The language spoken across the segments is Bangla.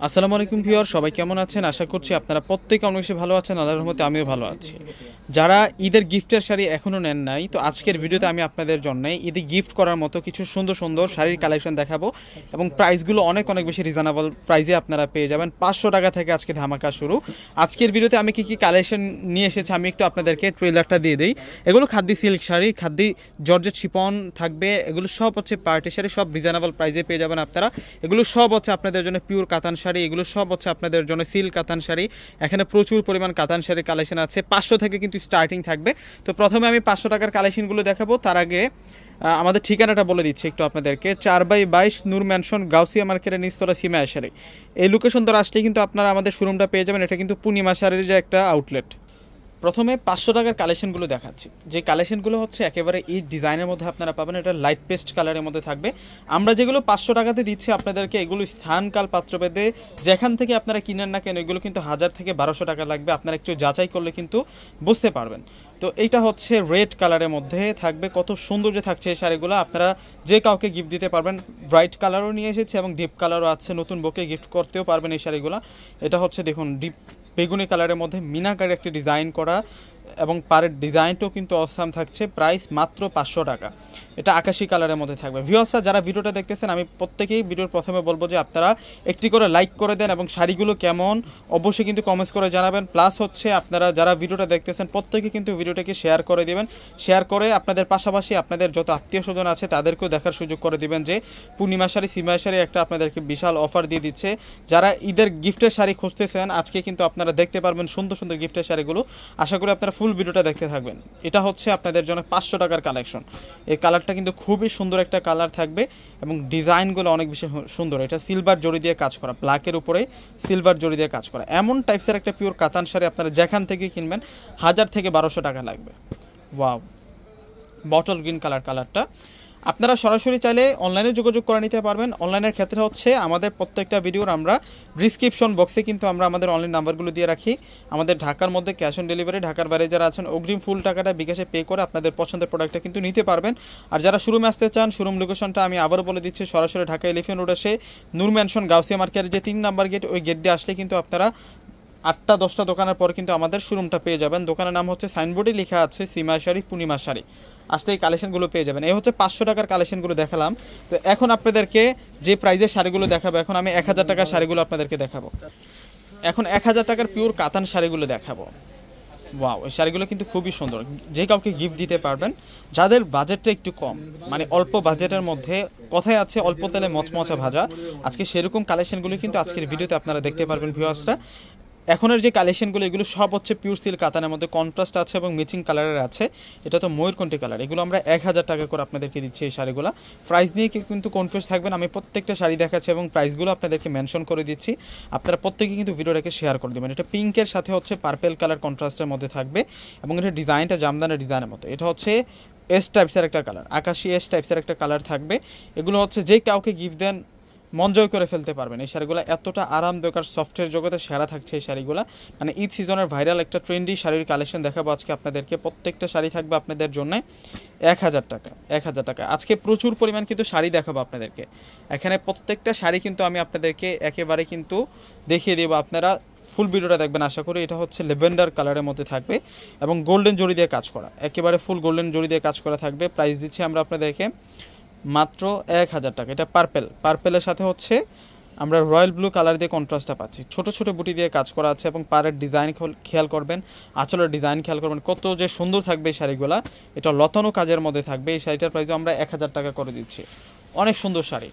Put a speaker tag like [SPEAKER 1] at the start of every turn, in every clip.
[SPEAKER 1] আসসালামু আলাইকুম ভিউয়ার, সবাই কেমন আছেন? আশা করছি আপনারা প্রত্যেকে অনেক বেশি ভালো আছেন। আল্লাহর রহমতে আমিও ভালো আছি। যারা ঈদের গিফটের শাড়ি এখনও নেন নাই, তো আজকের ভিডিওতে আমি আপনাদের জন্য ঈদে গিফট করার মতো কিছু সুন্দর সুন্দর শাড়ির কালেকশন দেখাবো এবং প্রাইসগুলো অনেক বেশি রিজনেবল প্রাইসে আপনারা পেয়ে যাবেন। 500 টাকা থেকে আজকে ধামাকা শুরু। আজকের ভিডিওতে আমি কি কালেকশন নিয়ে এসেছি আমি একটু আপনাদেরকে ট্রেলারটা দিয়ে দিই। এগুলো খাদ্দি সিল্ক শাড়ি, খাদ্দি জর্জেট শিপন থাকবে। এগুলো সব হচ্ছে পার্টি শাড়ি, সব রিজনেবল প্রাইসে পেয়ে যাবেন আপনারা। এগুলো সব হচ্ছে আপনাদের জন্য পিওর কাতান শাড়ি, এগুলো সব হচ্ছে আপনাদের জন্য সিল্ক কাতান শাড়ি। এখানে প্রচুর পরিমাণ কাতান শাড়ির কালেকশন আছে। 500 থেকে কিন্তু স্টার্টিং থাকবে। তো প্রথমে আমি 500 টাকার কালেকশনগুলো দেখাবো। তার আগে আমাদের ঠিকানাটা বলে দিচ্ছি একটু আপনাদেরকে। 4/22 নূর ম্যানশন, গাউসিয়া মার্কেটের নিচতলা সীমা শাড়ি। এই লোকেশন ধরে আসলে কিন্তু আপনারা আমাদের শোরুমটা পেয়ে যাবেন। এটা কিন্তু পূর্ণিমা শাড়ির যে একটা আউটলেট। প্রথমে 500 টাকার কালেকশনগুলো দেখাচ্ছি। যে কালেকশনগুলো হচ্ছে একেবারে এই ডিজাইনের মধ্যে আপনারা পাবেন। এটা লাইট পেস্ট কালারের মধ্যে থাকবে। আমরা যেগুলো 500 টাকাতে দিচ্ছি আপনাদেরকে, এগুলো স্থানকাল পাত্রভেদে যেখান থেকে আপনারা কিনেন না কেন, এগুলো কিন্তু 1000 থেকে 1200 টাকা লাগবে। আপনারা একটু যাচাই করলে কিন্তু বুঝতে পারবেন। তো এইটা হচ্ছে রেড কালারের মধ্যে থাকবে। কত সুন্দর যে থাকছে এই শাড়িগুলো, আপনারা যে কাউকে গিফট দিতে পারবেন। ব্রাইট কালারও নিয়ে এসেছে এবং ডিপ কালারও আছে, নতুন বউকে গিফট করতেও পারবেন এই শাড়িগুলো। এটা হচ্ছে দেখুন ডিপ বেগুনি কালারের মধ্যে মিনাকারে একটি ডিজাইন করা এবং পাড়ের ডিজাইনটাও কিন্তু অসাম থাকছে। প্রাইস মাত্র 500 টাকা। এটা আকাশি কালারের মধ্যে থাকবে। ভিউয়ার্সরা যারা ভিডিওটা দেখতেছেন, আমি প্রত্যেকেই ভিডিওর প্রথমে বলবো যে আপনারা একটি করে লাইক করে দেন এবং শাড়িগুলো কেমন অবশ্যই কিন্তু কমেন্টস করে জানাবেন। প্লাস হচ্ছে আপনারা যারা ভিডিওটা দেখতেছেন প্রত্যেকে কিন্তু ভিডিওটাকে শেয়ার করে দিবেন। শেয়ার করে আপনাদের পাশাপাশি আপনাদের যত আত্মীয় স্বজন আছে তাদেরকেও দেখার সুযোগ করে দিবেন যে পূর্ণিমা শাড়ি, সীমা শাড়ি একটা আপনাদেরকে বিশাল অফার দিয়ে দিচ্ছে। যারা ঈদের গিফটের শাড়ি খুঁজতেছেন আজকে কিন্তু আপনারা দেখতে পারবেন সুন্দর সুন্দর গিফটের শাড়িগুলো। আশা করি আপনারা ফুল ভিডিওটা দেখতে থাকবেন। এটা হচ্ছে আপনাদের জন্য 500 টাকার কালেকশন। এই কালারটা কিন্তু খুবই সুন্দর একটা কালার থাকবে এবং ডিজাইনগুলো অনেক বেশি সুন্দর। এটা সিলভার জড়ি দিয়ে কাজ করা, ব্ল্যাকের উপরে সিলভার জড়ি দিয়ে কাজ করা। এমন টাইপসের একটা পিওর কাতান শাড়ি আপনারা যেখান থেকে কিনবেন 1000 থেকে 1200 টাকা লাগবে। ওয়াও, বটল গ্রিন কালারটা আপনারা সরাসরি চাইলে অনলাইনে যোগাযোগ করে নিতে পারবেন। অনলাইনের ক্ষেত্রে হচ্ছে আমাদের প্রত্যেকটা ভিডিওর আমরা ডিসক্রিপশন বক্সে কিন্তু আমরা আমাদের অনলাইন নাম্বারগুলো দিয়ে রাখি। আমাদের ঢাকার মধ্যে ক্যাশ অন ডেলিভারি, ঢাকার বাইরে যারা আছেন অগ্রিম ফুল টাকাটা বিকাশে পে করে আপনাদের পছন্দের প্রোডাক্টটা কিন্তু নিতে পারবেন। আর যারা শোরুমে আসতে চান, শোরুম লোকেশনটা আমি আবারও বলে দিচ্ছি। সরাসরি ঢাকা এলিফ্যান্ট রোড এসে নূর ম্যানশন গাউসিয়া মার্কেটের যে 3 নাম্বার গেট, ওই গেট দিয়ে আসলে কিন্তু আপনারা 8টা-10টা দোকানের পর কিন্তু আমাদের শোরুমটা পেয়ে যাবেন। দোকানের নাম হচ্ছে, সাইনবোর্ডে লেখা আছে সীমা শাড়ি, পূর্ণিমা শাড়ি। আসলে এই কালেকশনগুলো পেয়ে যাবেন। এই হচ্ছে 500 টাকার কালেকশনগুলো দেখালাম। তো এখন আপনাদেরকে যে প্রাইজের শাড়িগুলো দেখাবো, এখন আমি 1000 টাকার শাড়িগুলো আপনাদেরকে দেখাবো। এখন 1000 টাকার পিওর কাতান শাড়িগুলো দেখাবো। ওয়াও, এই শাড়িগুলো কিন্তু খুবই সুন্দর, যে কাউকে গিফট দিতে পারবেন। যাদের বাজেটটা একটু কম, মানে অল্প বাজেটের মধ্যে, কথায় আছে অল্প তেলে মচমচা ভাজা, আজকে সেরকম কালেকশনগুলো কিন্তু আজকের ভিডিওতে আপনারা দেখতে পারবেন ভিউয়ার্সরা। এখনের যে কালেকশনগুলো, এগুলো সব হচ্ছে পিওর সিল্ক কাতানের মধ্যে, কন্ট্রাস্ট আছে এবং ম্যাচিং কালারের আছে। এটা তো ময়ূরকণ্ঠী কালার। এগুলো আমরা 1000 টাকা করে আপনাদেরকে দিচ্ছি এই শাড়িগুলো। প্রাইস নিয়ে কিন্তু কনফিউজ থাকবেন, আমি প্রত্যেকটা শাড়ি দেখাচ্ছি এবং প্রাইসগুলো আপনাদেরকে মেনশন করে দিচ্ছি। আপনারা প্রত্যেকে কিন্তু ভিডিওটাকে শেয়ার করে দেবেন। এটা পিঙ্কের সাথে হচ্ছে পার্পেল কালার কন্ট্রাস্টের মধ্যে থাকবে এবং এটা ডিজাইনটা জামদানের ডিজাইনের মতো। এটা হচ্ছে এস টাইপসের একটা কালার, আকাশি এস টাইপসের একটা কালার থাকবে। এগুলো হচ্ছে যে কাউকে গিফট দেন মন জয় করে ফেলতে পারবেন। এই শাড়িগুলো এতটা আরামদায়ক আর সফটওয়্যার জগতে সেরা থাকছে এই শাড়িগুলো। মানে ঈদ সিজনের ভাইরাল একটা ট্রেন্ডি শাড়ির কালেকশন দেখাবো আজকে আপনাদেরকে। প্রত্যেকটা শাড়ি থাকবে আপনাদের জন্য 1000 টাকা। 1000 টাকা। আজকে প্রচুর পরিমাণ কিন্তু শাড়ি দেখাবো আপনাদেরকে। এখানে প্রত্যেকটা শাড়ি কিন্তু আমি আপনাদেরকে একেবারে কিন্তু দেখিয়ে দেবো। আপনারা ফুল ভিডিওটা দেখবেন আশা করি। এটা হচ্ছে লেভেন্ডার কালারের মধ্যে থাকবে এবং গোল্ডেন জড়ি দিয়ে কাজ করা, একেবারে ফুল গোল্ডেন জড়ি দিয়ে কাজ করা থাকবে। প্রাইস দিচ্ছি আমরা আপনাদেরকে মাত্র 1000 টাকা। এটা পার্পেলের সাথে হচ্ছে আমরা রয়্যাল ব্লু কালার দিয়ে কন্ট্রাস্টটা পাচ্ছি। ছোট ছোট বুটি দিয়ে কাজ করা আছে এবং পাড়ের ডিজাইন খেয়াল করবেন, আঁচলের ডিজাইন খেয়াল করবেন, কত যে সুন্দর থাকবে এই শাড়িগুলো। এটা লতানো কাজের মধ্যে থাকবে। এই শাড়িটার প্রাইসও আমরা 1000 টাকা করে দিচ্ছি। অনেক সুন্দর শাড়ি।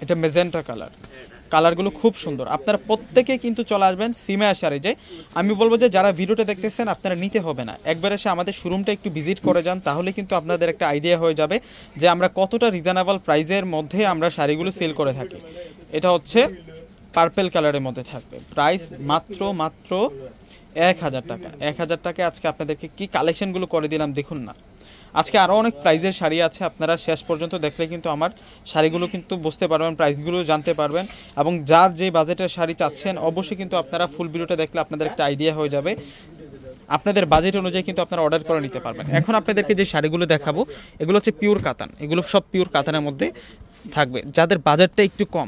[SPEAKER 1] এটা মেজেন্টা কালারগুলো খুব সুন্দর। আপনারা প্রত্যেকে কিন্তু চলে আসবেন সীমা শাড়ি। যে আমি বলবো যে যারা ভিডিওটা দেখতেছেন আপনারা নিতে হবে না, একবার এসে আমাদের শোরুমটা একটু ভিজিট করে যান, তাহলে কিন্তু আপনাদের একটা আইডিয়া হয়ে যাবে যে আমরা কতটা রিজনেবল প্রাইসের মধ্যে আমরা শাড়িগুলো সেল করে থাকি। এটা হচ্ছে পার্পেল কালারের মধ্যে থাকবে। প্রাইস মাত্র 1000 টাকা। 1000 টাকা আজকে আপনাদেরকে কি কালেকশনগুলো করে দিলাম দেখুন না। আজকে আরও অনেক প্রাইজের শাড়ি আছে, আপনারা শেষ পর্যন্ত দেখলে কিন্তু আমার শাড়িগুলো কিন্তু বুঝতে পারবেন, প্রাইসগুলো জানতে পারবেন এবং যার যে বাজেটের শাড়ি চাচ্ছেন অবশ্যই কিন্তু আপনারা ফুল ভিডিওটা দেখলে আপনাদের একটা আইডিয়া হয়ে যাবে। আপনাদের বাজেট অনুযায়ী কিন্তু আপনারা অর্ডার করে নিতে পারবেন। এখন আপনাদেরকে যে শাড়িগুলো দেখাবো এগুলো হচ্ছে পিওর কাতান। এগুলো সব পিওর কাতানের মধ্যে থাকবে। যাদের বাজেটটা একটু কম,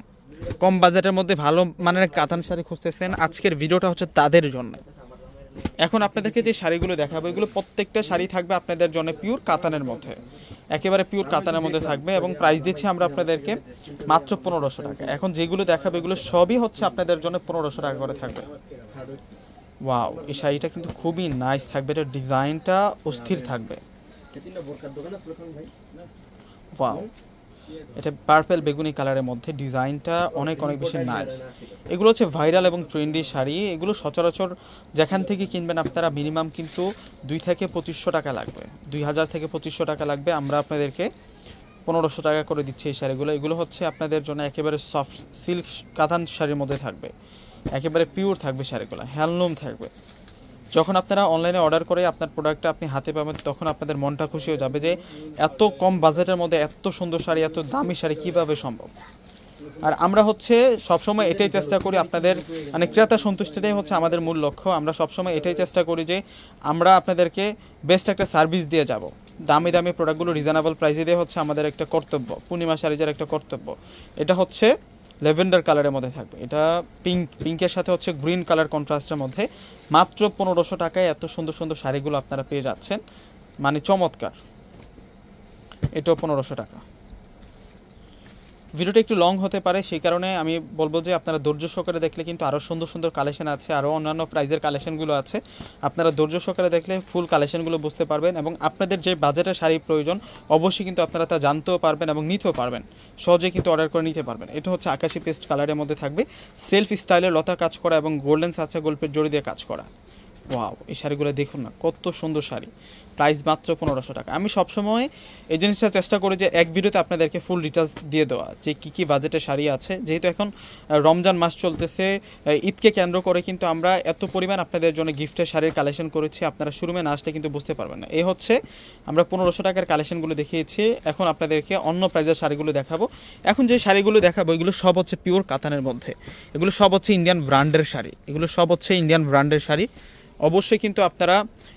[SPEAKER 1] কম বাজেটের মধ্যে ভালো মানের কাতান শাড়ি খুঁজতেছেন, আজকের ভিডিওটা হচ্ছে তাদের জন্য। এখন আপনাদেরকে যে শাড়িগুলো দেখাবো এগুলো প্রত্যেকটা শাড়ি থাকবে আপনাদের জন্য পিওর কাতানের মধ্যে, একেবারে পিওর কাতানের মধ্যে থাকবে এবং প্রাইস দিচ্ছি আমরা আপনাদেরকে মাত্র 1500 টাকা। এখন যেগুলো দেখাবো এগুলো সবই হচ্ছে আপনাদের জন্য 1500 টাকা করে থাকবে। ওয়াও, এই শাড়িটা কিন্তু খুবই নাইস থাকবে, এটা ডিজাইনটা অস্থির থাকবে। ওয়াও, এটা পার্পল বেগুনি কালারের মধ্যে ডিজাইনটা অনেক অনেক বেশি নাইস। এগুলো হচ্ছে ভাইরাল এবং ট্রেন্ডি শাড়ি, এগুলো সচরাচর যেখান থেকে কিনবেন আপনারা মিনিমাম কিন্তু 2 থেকে 2500 টাকা লাগবে, 2000 থেকে 2500 টাকা লাগবে। আমরা আপনাদেরকে 1500 টাকা করে দিচ্ছি এই শাড়িগুলো। এগুলো হচ্ছে আপনাদের জন্য একেবারে সফট সিল্ক কাতান শাড়ির মধ্যে থাকবে, একেবারে পিওর থাকবে শাড়িগুলো, হ্যান্ডলুম থাকবে। যখন আপনারা অনলাইনে অর্ডার করে আপনার প্রোডাক্টটা আপনি হাতে পাবেন তখন আপনাদের মনটা খুশি হয়ে যাবে যে এত কম বাজেটের মধ্যে এত সুন্দর শাড়ি, এত দামি শাড়ি কীভাবে সম্ভব। আর আমরা হচ্ছে সবসময় এটাই চেষ্টা করি আপনাদের মানে ক্রেতা সন্তুষ্টিটাই হচ্ছে আমাদের মূল লক্ষ্য। আমরা সবসময় এটাই চেষ্টা করি যে আমরা আপনাদেরকে বেস্ট একটা সার্ভিস দিয়ে যাব। দামি দামি প্রোডাক্টগুলো রিজনেবল প্রাইসে দিয়ে হচ্ছে আমাদের একটা কর্তব্য, পূর্ণিমা শাড়িজের একটা কর্তব্য। এটা হচ্ছে ল্যাভেন্ডার কালারের মধ্যে থাকবে, এটা পিঙ্কের সাথে হচ্ছে গ্রিন কালার কন্ট্রাস্টের মধ্যে। মাত্র 1500 টাকায় এত সুন্দর সুন্দর শাড়িগুলো আপনারা পেয়ে যাচ্ছেন, মানে চমৎকার। এটাও 1500 টাকা। ভিডিওটা একটু লং হতে পারে, সেই কারণে আমি বলবো যে আপনারা ধৈর্য সহকারে দেখলে কিন্তু আরও সুন্দর সুন্দর কালেকশন আছে, আরও অন্যান্য প্রাইজের কালেকশনগুলো আছে। আপনারা ধৈর্য সহকারে দেখলে ফুল কালেকশনগুলো বুঝতে পারবেন এবং আপনাদের যে বাজেটের শাড়ি প্রয়োজন অবশ্যই কিন্তু আপনারা তা জানতেও পারবেন এবং নিতেও পারবেন, সহজেই কিন্তু অর্ডার করে নিতে পারবেন। এটা হচ্ছে আকাশি পেস্ট কালারের মধ্যে থাকবে, সেলফ স্টাইলে লতা কাজ করা এবং গোল্ডেন সাচা গল্পের জড়ি দিয়ে কাজ করা। ওয়াও, এই শাড়িগুলো দেখুন না কত সুন্দর শাড়ি, প্রাইস মাত্র 1500 টাকা। আমি সবসময় এই জিনিসটা চেষ্টা করি যে এক ভিডিওতে আপনাদেরকে ফুল ডিটেলস দিয়ে দেওয়া যে কী কী বাজেটের শাড়ি আছে। যেহেতু এখন রমজান মাস চলতেছে, ঈদকে কেন্দ্র করে কিন্তু আমরা এত পরিমাণ আপনাদের জন্য গিফটের শাড়ির কালেকশন করেছি, আপনারা শোরুমে না আসলে কিন্তু বুঝতে পারবেন না। এই হচ্ছে আমরা 1500 টাকার কালেকশনগুলো দেখিয়েছি, এখন আপনাদেরকে অন্য প্রাইজের শাড়িগুলো দেখাবো। এখন যে শাড়িগুলো দেখাবো এগুলো সব হচ্ছে পিওর কাতানের মধ্যে, এগুলো সব হচ্ছে ইন্ডিয়ান ব্র্যান্ডের শাড়ি, এগুলো সব হচ্ছে ইন্ডিয়ান ব্র্যান্ডের শাড়ি। অবশ্যই কিন্তু আপনারা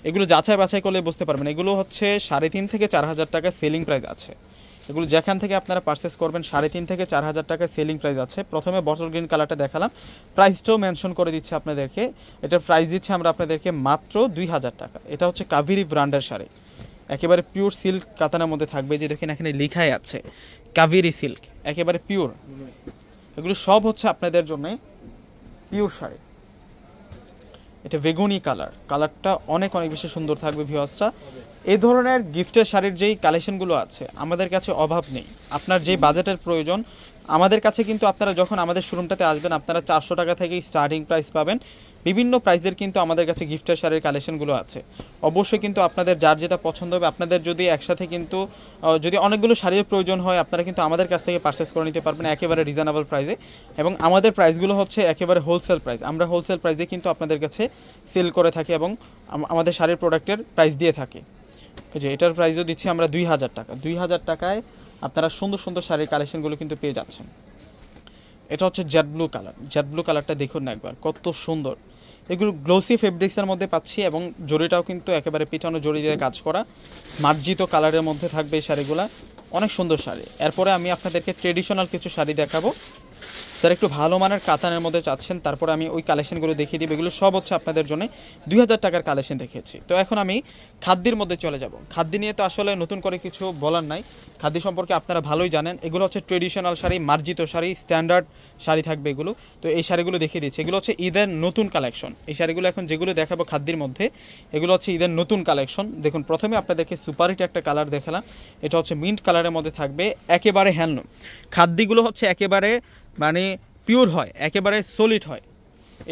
[SPEAKER 1] এগুলো যাচাই বাছাই করলে বুঝতে পারবেন। এগুলো হচ্ছে 3.5 থেকে 4000 টাকা সেলিং প্রাইস আছে। এগুলো যেখান থেকে আপনারা পারচেস করবেন 3.5 থেকে 4000 টাকা সেলিং প্রাইস আছে। প্রথমে বটল গ্রিন কালারটা দেখালাম, প্রাইসটাও মেনশন করে দিচ্ছি আপনাদেরকে। এটার প্রাইস দিচ্ছি আমরা আপনাদেরকে মাত্র 2000 টাকা। এটা হচ্ছে কাভেরি ব্র্যান্ডের শাড়ি, একেবারে পিওর সিল্ক কাতানের মধ্যে থাকবে, যে দেখেন এখানে লেখাই আছে কাভেরি সিল্ক, একেবারে পিওর। এগুলো সব হচ্ছে আপনাদের জন্য পিওর শাড়ি। এটা বেগুনি কালার, কালারটা অনেক অনেক বেশি সুন্দর থাকবে ভিউয়ার্সরা। এই ধরনের গিফটের শাড়ির যেই কালেকশনগুলো আছে আমাদের কাছে অভাব নেই। আপনার যেই বাজেটের প্রয়োজন আমাদের কাছে কিন্তু আপনারা যখন আমাদের শোরুমটাতে আসবেন আপনারা 400 টাকা থেকেই স্টার্টিং প্রাইস পাবেন। বিভিন্ন প্রাইসের কিন্তু আমাদের কাছে গিফটের শাড়ির কালেকশনগুলো আছে। অবশ্যই কিন্তু আপনাদের যার যেটা পছন্দ হবে, আপনাদের যদি একসাথে কিন্তু যদি অনেকগুলো শাড়ির প্রয়োজন হয় আপনারা কিন্তু আমাদের কাছ থেকে পারচেস করে নিতে পারবেন একেবারে রিজনেবল প্রাইসে। এবং আমাদের প্রাইসগুলো হচ্ছে একেবারে হোলসেল প্রাইস, আমরা হোলসেল প্রাইসে কিন্তু আপনাদের কাছে সেল করে থাকি এবং আমাদের শাড়ির প্রোডাক্টের প্রাইস দিয়ে থাকি। এই যে এটার প্রাইসও দিচ্ছি আমরা 2000 টাকা। 2000 টাকায় আপনারা সুন্দর সুন্দর শাড়ির কালেকশনগুলো কিন্তু পেয়ে যাচ্ছেন। এটা হচ্ছে Z blue colour, Z blue কালারটা দেখুন না একবার কত সুন্দর। এগুলো গ্লোসি ফেব্রিক্সের মধ্যে পাচ্ছি এবং জরিটাও কিন্তু একেবারে পিটানো জরি দিয়ে কাজ করা, মার্জিত কালারের মধ্যে থাকবে এই শাড়িগুলো, অনেক সুন্দর শাড়ি। এরপরে আমি আপনাদেরকে ট্রেডিশনাল কিছু শাড়ি দেখাবো, যারা একটু ভালো মানের কাতানের মধ্যে চাচ্ছেন। তারপরে আমি ওই কালেকশনগুলো দেখিয়ে দিব। এগুলো সব হচ্ছে আপনাদের জন্য 2000 টাকার কালেকশন দেখিয়েছি। তো এখন আমি খাদ্যের মধ্যে চলে যাব। খাদ্য নিয়ে তো আসলে নতুন করে কিছু বলার নাই, খাদ্য সম্পর্কে আপনারা ভালোই জানেন। এগুলো হচ্ছে ট্রেডিশনাল শাড়ি, মার্জিত শাড়ি, স্ট্যান্ডার্ড শাড়ি থাকবে এগুলো। তো এই শাড়িগুলো দেখিয়ে দিচ্ছি, এগুলো হচ্ছে ঈদের নতুন কালেকশন। এই শাড়িগুলো এখন যেগুলো দেখাবো খাদ্যের মধ্যে এগুলো হচ্ছে ঈদের নতুন কালেকশন। দেখুন প্রথমে আপনাদেরকে সুপারহিট একটা কালার দেখালাম, এটা হচ্ছে মিন্ট কালারের মধ্যে থাকবে, একেবারে হ্যান্ডলুম। খাদ্যগুলো হচ্ছে একেবারে মানে পিওর হয়, একেবারে সলিড হয়।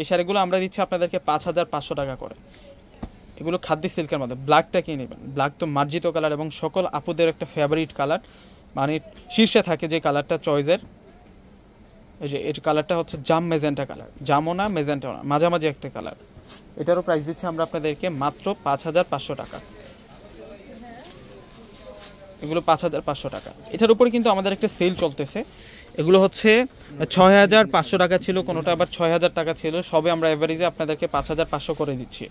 [SPEAKER 1] এই শাড়িগুলো আমরা দিচ্ছি আপনাদেরকে 5500 টাকা করে। এগুলো খাদ্য সিল্কের মধ্যে। ব্ল্যাকটা কিনে নেবেন, ব্ল্যাক তো মার্জিত কালার এবং সকল আপুদের একটা ফেভারিট কালার, মানে শীর্ষে থাকে যে কালারটা চয়েসের। এই যে এর কালারটা হচ্ছে জাম মেজেন্টা কালার, জামও না মেজেন্টাও না, মাঝামাঝি একটা কালার। এটারও প্রাইস দিচ্ছি আমরা আপনাদেরকে মাত্র 5500 টাকা। এগুলো 5500 টাকা। এটার উপরে কিন্তু আমাদের একটা সেল চলতেছে। এগুলো হচ্ছে 6500 টাকা ছিল, কোনোটা আবার 6000 টাকা ছিল, সবে আমরা এভারেজে আপনাদেরকে 5500 করে দিচ্ছি।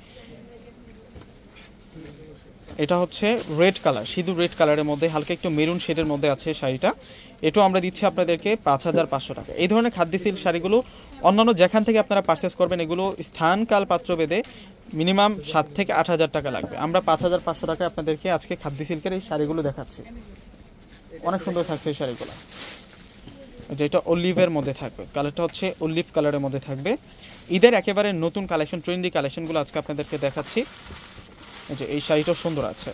[SPEAKER 1] এটা হচ্ছে রেড কালার, সিঁদুর রেড কালারের মধ্যে হালকা একটু মেরুন শেডের মধ্যে আছে শাড়িটা। এটাও আমরা দিচ্ছি আপনাদেরকে 5,500 টাকা। এই ধরনের খাদ্য সিল্ক শাড়িগুলো অন্যান্য যেখান থেকে আপনারা পারচেস করবেন এগুলো স্থান কাল পাত্র ভেদে মিনিমাম 7 থেকে 8,000 টাকা লাগবে। আমরা 5,500 টাকায় আপনাদেরকে আজকে খাদ্য সিল্কের এই শাড়িগুলো দেখাচ্ছি। অনেক সুন্দর থাকছে এই শাড়িগুলো, যেটা অলিভের মধ্যে থাকবে, কালারটা হচ্ছে অলিভ কালারের মধ্যে থাকবে। ঈদের একেবারে নতুন কালেকশন, ট্রেন্ডি কালেকশনগুলো আজকে আপনাদেরকে দেখাচ্ছি। যে এই শাড়িটাও সুন্দর আছে,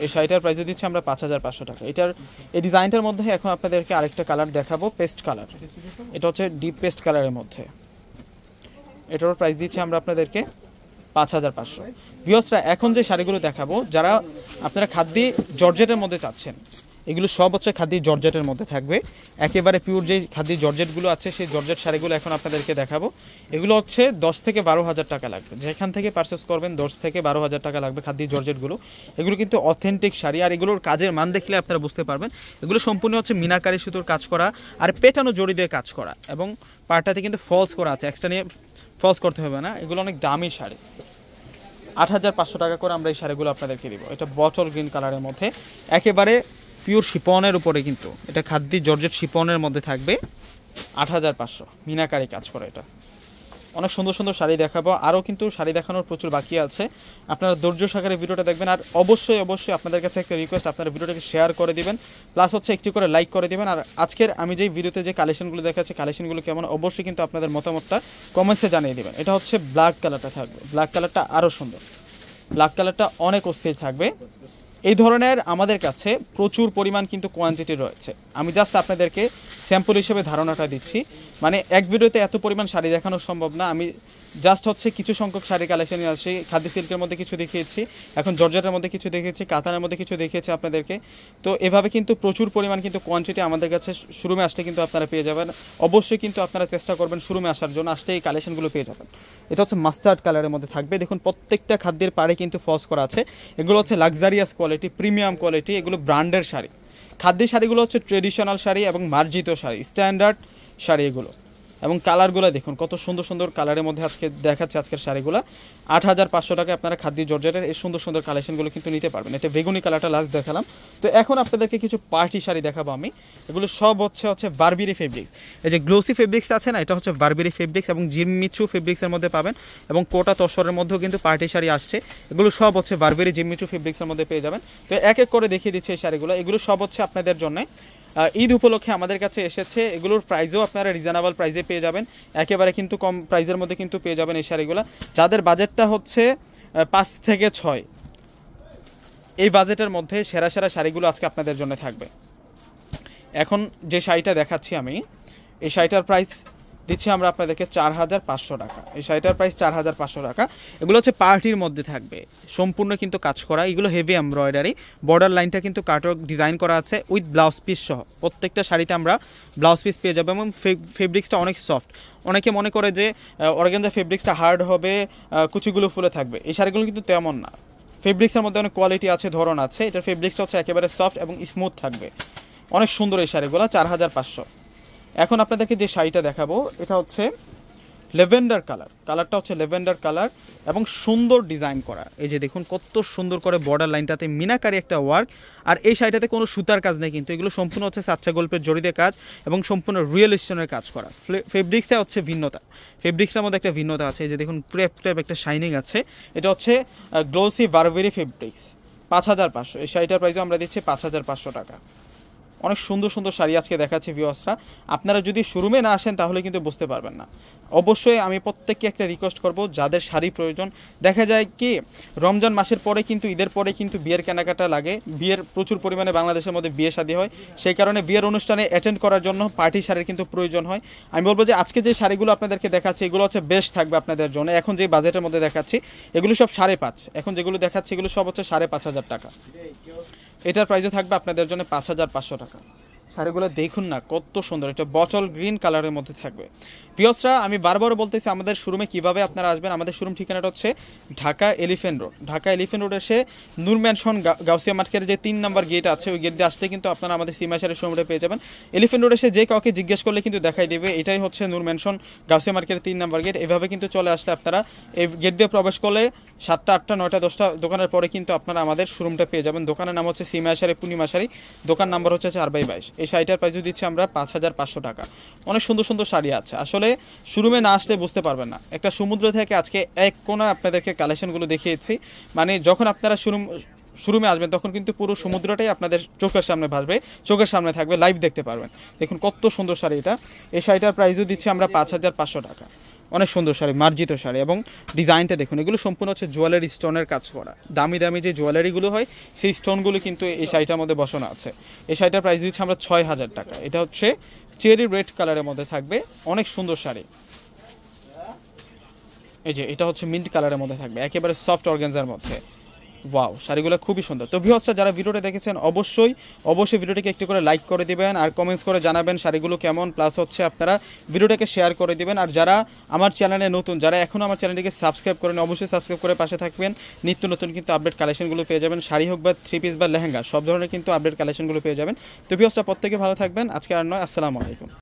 [SPEAKER 1] এই শাড়িটার প্রাইস দিচ্ছি আমরা 5,500 টাকা। এটার এই ডিজাইনটার মধ্যে এখন আপনাদেরকে আরেকটা কালার দেখাবো, পেস্ট কালার। এটা হচ্ছে ডিপ পেস্ট কালারের মধ্যে, এটার প্রাইস দিচ্ছি আমরা আপনাদেরকে 5,500। ভিউয়ার্সরা এখন যে শাড়িগুলো দেখাবো, যারা আপনারা খাদ্য জর্জেটের মধ্যে চাচ্ছেন, এগুলো সব হচ্ছে খাদ্য জর্জেটের মধ্যে থাকবে। একেবারে পিওর যে খাদ্য জর্জেটগুলো আছে সেই জর্জেট শাড়িগুলো এখন আপনাদেরকে দেখাবো। এগুলো হচ্ছে 10 থেকে 12,000 টাকা লাগবে, যেখান থেকে পারচেস করবেন 10 থেকে 12,000 টাকা লাগবে খাদ্য জর্জেটগুলো। এগুলো কিন্তু অথেন্টিক শাড়ি, আর এগুলোর কাজের মান দেখলে আপনারা বুঝতে পারবেন এগুলো সম্পূর্ণ হচ্ছে মিনাকারি সুতোর কাজ করা আর পেটানো জড়ি দিয়ে কাজ করা, এবং পাড়টাতে কিন্তু ফলস করা আছে, এক্সট্রা নিয়ে ফলস করতে হবে না। এগুলো অনেক দামি শাড়ি, 8,500 টাকা করে আমরা এই শাড়িগুলো আপনাদেরকে দিব। এটা বটল গ্রিন কালারের মধ্যে একেবারে পিওর শিপনের উপরে, কিন্তু এটা খাদ্য জর্জেট শিপনের মধ্যে থাকবে। 8,500 মিনাকারি কাজ করে। এটা অনেক সুন্দর সুন্দর শাড়ি দেখাবো, আরও কিন্তু শাড়ি দেখানোর প্রচুর বাকি আছে। আপনারা ধৈর্য সহকারে ভিডিওটা দেখবেন, আর অবশ্যই অবশ্যই আপনাদের কাছে একটা রিকোয়েস্ট, আপনারা ভিডিওটাকে শেয়ার করে দিবেন, প্লাস হচ্ছে একটি করে লাইক করে দিবেন। আর আজকের আমি যেই ভিডিওতে যে কালেকশনগুলো দেখাচ্ছি, কালেকশনগুলো কেমন অবশ্যই কিন্তু আপনাদের মতামতটা কমেন্টসে জানিয়ে দিবেন। এটা হচ্ছে ব্ল্যাক কালারটা থাকবে, ব্ল্যাক কালারটা আরও সুন্দর, ব্ল্যাক কালারটা অনেক অস্থির থাকবে। এই ধরনের আমাদের কাছে প্রচুর পরিমাণ কিন্তু কোয়ান্টিটি রয়েছে। আমি জাস্ট আপনাদেরকে স্যাম্পল হিসেবে ধারণাটা দিচ্ছি, মানে এক ভিডিওতে এত পরিমাণ শাড়ি দেখানো সম্ভব না। আমি জাস্ট হচ্ছে কিছু সংখ্যক শাড়ি কালেকশন আসি, খাদ্য সিল্কের মধ্যে কিছু দেখিয়েছি, এখন জর্জেটের মধ্যে কিছু দেখিয়েছি, কাতানের মধ্যে কিছু দেখিয়েছি আপনাদেরকে। তো এভাবে কিন্তু প্রচুর পরিমাণ কিন্তু কোয়ান্টিটি আমাদের কাছে শোরুমে আসলে কিন্তু আপনারা পেয়ে যাবেন। অবশ্যই কিন্তু আপনারা চেষ্টা করবেন শোরুমে আসার জন্য, আসলে এই কালেকশনগুলো পেয়ে যাবেন। এটা হচ্ছে মাস্টার্ড কালারের মধ্যে থাকবে, দেখুন প্রত্যেকটা খাদ্যের পাড়ে কিন্তু ফলস করা আছে। এগুলো হচ্ছে লাক্সারিয়াস কোয়ালিটি, প্রিমিয়াম কোয়ালিটি, এগুলো ব্র্যান্ডের শাড়ি। খাদ্য শাড়িগুলো হচ্ছে ট্রেডিশনাল শাড়ি এবং মার্জিত শাড়ি, স্ট্যান্ডার্ড শাড়ি এগুলো। এবং কালারগুলো দেখুন কত সুন্দর সুন্দর কালারের মধ্যে আজকে দেখাচ্ছে আজকের শাড়িগুলো। 8,500 টাকায় আপনারা খাদ্য জর্জেটের এই সুন্দর সুন্দর কালেকশনগুলো কিন্তু নিতে পারবেন। এটা বেগুনি কালারটা লাস্ট দেখালাম। তো এখন আপনাদেরকে কিছু পার্টি শাড়ি দেখাবো আমি। এগুলো সব হচ্ছে বারবেরি ফেব্রিক্স। এই যে গ্লোসি ফেব্রিক্স আছে না, এটা হচ্ছে বারবেরি ফেব্রিক্স এবং জিমিচু ফেব্রিক্সের মধ্যে পাবেন, এবং কোটা তসরের মধ্যেও কিন্তু পার্টি শাড়ি আসছে। এগুলো সব হচ্ছে বারবেরি জিমিচু ফেব্রিক্সের মধ্যে পেয়ে যাবেন। তো এক এক করে দেখিয়ে দিচ্ছি এই শাড়িগুলো। এগুলো সব হচ্ছে আপনাদের জন্য ঈদ উপলক্ষে আমাদের কাছে এসেছে। এগুলোর প্রাইসও আপনারা রিজনেবল প্রাইসে পেয়ে যাবেন, একেবারে কিন্তু কম প্রাইসের মধ্যে কিন্তু পেয়ে যাবেন এই শাড়িগুলো। যাদের বাজেটটা হচ্ছে 5 থেকে 6, এই বাজেটের মধ্যে সেরা সেরা শাড়িগুলো আজকে আপনাদের জন্য থাকবে। এখন যে শাড়িটা দেখাচ্ছি আমি, এই শাড়িটার প্রাইস দিচ্ছি আমরা আপনাদেরকে 4,500 টাকা। এই শাড়িটার প্রাইস 4,500 টাকা। এগুলো হচ্ছে পার্টির মধ্যে থাকবে, সম্পূর্ণ কিন্তু কাজ করা। এগুলো হেভি এমব্রয়ডারি, বর্ডার লাইনটা কিন্তু কাটওয়ার্ক ডিজাইন করা আছে উইথ ব্লাউজ পিস সহ। প্রত্যেকটা শাড়িতে আমরা ব্লাউজ পিস পেয়ে যাবো, এবং ফেব্রিক্সটা অনেক সফট। অনেকে মনে করে যে অর্গানজা ফেব্রিক্সটা হার্ড হবে, কুচিগুলো ফুলে থাকবে। এই শাড়িগুলো কিন্তু তেমন না, ফেব্রিক্সের মধ্যে অনেক কোয়ালিটি আছে, ধরন আছে। এটার ফেব্রিক্সটা হচ্ছে একেবারে সফট এবং স্মুথ থাকবে, অনেক সুন্দর এই শাড়িগুলো। 4,500। এখন আপনাদেরকে যে শাড়িটা দেখাবো এটা হচ্ছে ল্যাভেন্ডার কালার, কালারটা হচ্ছে ল্যাভেন্ডার কালার এবং সুন্দর ডিজাইন করা। এই যে দেখুন কত সুন্দর করে বর্ডার লাইনটাতে মিনাকারি একটা ওয়ার্ক। আর এই শাড়িটাতে কোনো সুতার কাজ নেই, কিন্তু এগুলো সম্পূর্ণ হচ্ছে সাচ্চা গল্পের জড়িতে কাজ এবং সম্পূর্ণ রিয়েল স্টোনের কাজ করা। ফেব্রিক্সটা হচ্ছে ভিন্নতা, ফেব্রিক্সটার মধ্যে একটা ভিন্নতা আছে। এই যে দেখুন ক্রেপ ক্রেপ একটা শাইনিং আছে। এটা হচ্ছে গ্লোসি বারবেরি ফেব্রিক্স, 5,500। এই শাড়িটার প্রাইসও আমরা দিচ্ছি 5,500 টাকা। অনেক সুন্দর সুন্দর শাড়ি আজকে দেখাচ্ছি ভিউয়ার্সরা। আপনারা যদি শোরুমে না আসেন তাহলে কিন্তু বুঝতে পারবেন না। অবশ্যই আমি প্রত্যেককে একটা রিকোয়েস্ট করব, যাদের শাড়ি প্রয়োজন, দেখা যায় কি রমজান মাসের পরে কিন্তু ঈদের পরে কিন্তু বিয়ের কেনাকাটা লাগে, বিয়ের প্রচুর পরিমাণে বাংলাদেশের মধ্যে বিয়ে শাদী হয়, সেই কারণে বিয়ের অনুষ্ঠানে অ্যাটেন্ড করার জন্য পার্টি শাড়ির কিন্তু প্রয়োজন হয়। আমি বলবো যে আজকে যে শাড়িগুলো আপনাদেরকে দেখাচ্ছি এগুলো হচ্ছে বেস্ট থাকবে আপনাদের জন্য। এখন যে বাজেটের মধ্যে দেখাচ্ছি এগুলো সব 5,500, এখন যেগুলো দেখাচ্ছি এগুলো সব হচ্ছে 5,500 টাকা। এটার প্রাইসও থাকবে আপনাদের জন্য 5,500 টাকা। শাড়িগুলো দেখুন না কত সুন্দর, এটা বটল গ্রিন কালারের মধ্যে থাকবে। ভিউয়ার্সরা আমি বারবার বলতেছি আমাদের শোরুমে কিভাবে আপনারা আসবেন। আমাদের শোরুম ঠিকানাটা হচ্ছে Dhaka elephant road. Dhaka elephant road এসে নূর ম্যানশন গাউসিয়া মার্কেটের যে 3 নম্বর গেট আছে ওই গেট দিয়ে আসতে কিন্তু আপনারা আমাদের সীমা শাড়ির শোরুমটা পেয়ে যাবেন। এলিফ্যান্ট রোড এসে যে কাউকে জিজ্ঞেস করলে কিন্তু দেখাই দেবে এটাই হচ্ছে নূর ম্যানশন গাউসিয়া মার্কেটের 3 নম্বর গেট। এভাবে কিন্তু চলে আসলে আপনারা এই গেট দিয়ে প্রবেশ করলে 7টা 8টা 9টা 10টা দোকানের পরে কিন্তু আপনারা আমাদের শোরুমটা পেয়ে যাবেন। দোকানের নাম হচ্ছে সীমা শাড়ি পূর্ণিমা শাড়ি, দোকান নাম্বার হচ্ছে 4/22। এই শাড়িটার প্রাইস দিচ্ছি আমরা 5500 টাকা। অনেক সুন্দর সুন্দর শাড়ি আছে, আসলে শোরুমে না আসলে বুঝতে পারবেন না। একটা সমুদ্র থেকে আজকে এক কোণা আপনাদেরকে কালেকশনগুলো দেখিয়েছি, মানে যখন আপনারা শোরুমে আসবেন তখন কিন্তু পুরো সমুদ্রটাই আপনাদের চোখের সামনে ভাসবে, চোখের সামনে থাকবে, লাইভ দেখতে পারবেন। দেখুন কত সুন্দর শাড়ি এটা। এই শাড়িটার প্রাইসও দিচ্ছি আমরা 5500 টাকা। অনেক সুন্দর শাড়ি, মার্জিত শাড়ি, এবং ডিজাইনটা দেখুন, এগুলো সম্পূর্ণ হচ্ছে জুয়েলারি স্টোনের কাজ করা। দামি দামি যে জুয়েলারিগুলো হয় সেই স্টোনগুলো কিন্তু এই শাড়িটার মধ্যে বসানো আছে। এই শাড়িটার প্রাইস দিচ্ছি আমরা 6000 টাকা। এটা হচ্ছে চেরি রেড কালারের মধ্যে থাকবে, অনেক সুন্দর শাড়ি। এই যে এটা হচ্ছে মিন্ট কালারের মধ্যে থাকবে, একেবারে সফট অর্গানজার মধ্যে। ওয়াও, শাড়িগুলো খুবই সুন্দর। তো ভিউয়ার্সরা যারা ভিডিওটা দেখেছেন অবশ্যই ভিডিওটিকে একটু করে লাইক করে দিবেন আর কমেন্টস করে জানাবেন শাড়িগুলো কেমন, প্লাস হচ্ছে আপনারা ভিডিওটাকে শেয়ার করে দিবেন। আর যারা আমার চ্যানেলে নতুন, যারা এখনও আমার চ্যানেলটিকে সাবস্ক্রাইব করেন, অবশ্যই সাবস্ক্রাইব করে পাশে থাকবেন। নিত্য নতুন কিন্তু আপডেট কালেকশনগুলো পেয়ে যাবেন, শাড়ি হোক বা 3 পিস বা লেহেঙ্গা, সব ধরনের কিন্তু আপডেট কালেকশনগুলো পেয়ে যাবেন। তো ভিউয়ার্সরা প্রত্যেকে ভালো থাকবেন, আজকে আর নয়, আসসালামু আলাইকুম।